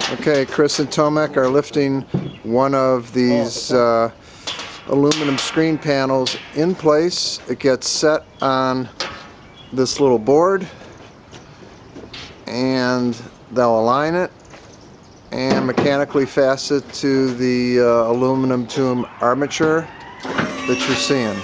Okay, Chris and Tomek are lifting one of these aluminum screen panels in place. It gets set on this little board and they'll align it and mechanically fasten it to the aluminum tube armature that you're seeing.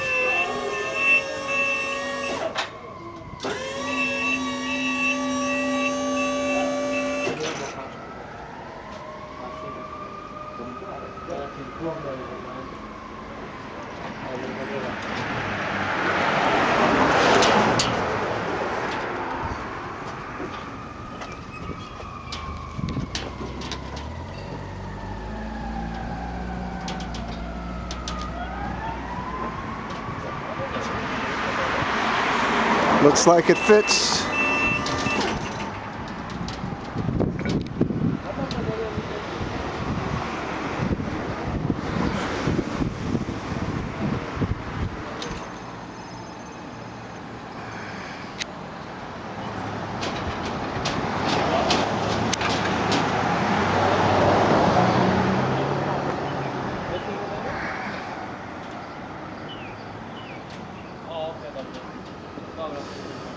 Looks like it fits. Dobra.